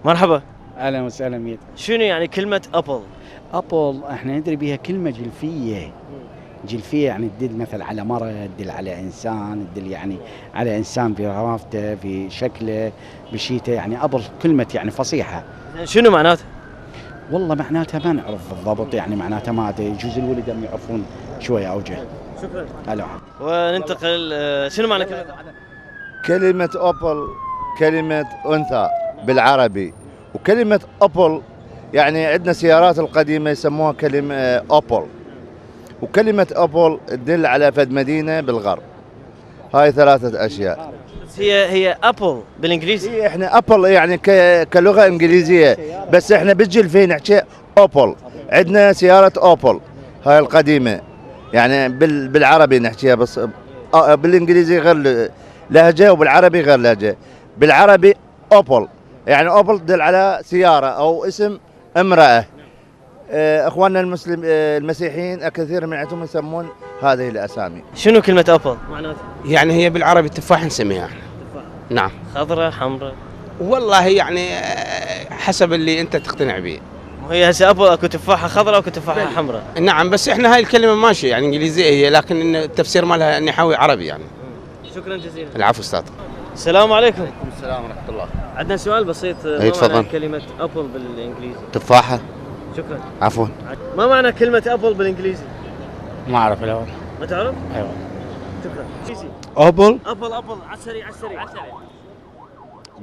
مرحبا. اهلا وسهلا ميت. شنو يعني كلمة ابل؟ ابل احنا ندري بها كلمه جلفيه. جلفيه يعني تدل مثل على مرة، تدل على انسان، تدل يعني على انسان في رافته في شكله بشيته، يعني ابل كلمه يعني فصيحه. شنو معناته؟ والله معناتها ما نعرف بالضبط، يعني معناتها ما ادري، يجوز الولد هم يعرفون شويه اوجه. شكرا. هلا. وننتقل، شنو معنى كلمة؟ كلمة أوبل كلمة أنثى بالعربي، وكلمة أبل يعني عندنا سيارات القديمة يسموها كلمة أوبل، وكلمة أبل تدل على فد مدينة بالغرب. هاي ثلاثة أشياء. بس هي ابل بالانجليزي. إيه إحنا أبل يعني كلغة إنجليزية، بس إحنا بالجلفين نحكي أوبل. عندنا سيارة أوبل هاي القديمة، يعني بالعربي نحكيها، بس بالإنجليزي غير لهجة وبالعربي غير لهجة. بالعربي أوبل يعني أوبل تدل على سيارة أو اسم امرأة. اخواننا المسيحيين كثير من عندهم يسمون هذه الاسامي. شنو كلمة ابل معناته؟ يعني هي بالعربي تفاح نسميها احنا. تفاح. نعم. خضراء حمراء؟ والله يعني حسب اللي انت تقتنع به. وهي هسه ابل اكو تفاحة خضراء واكو تفاحة حمراء. نعم، بس احنا هاي الكلمة ماشية يعني انجليزية هي، لكن التفسير مالها نحوي عربي يعني. شكرا جزيلا. العفو استاذ. السلام عليكم. وعليكم السلام ورحمه الله. عندنا سؤال بسيط. اي ما تفضل. معنى كلمة ابل بالانجليزي؟ تفاحة. شكرا. عفوا. ما معنى كلمة ابل بالانجليزي؟ ما اعرف الاول. ما تعرف؟ ايوه. شكرا. أوبل ابل على السريع على السريع.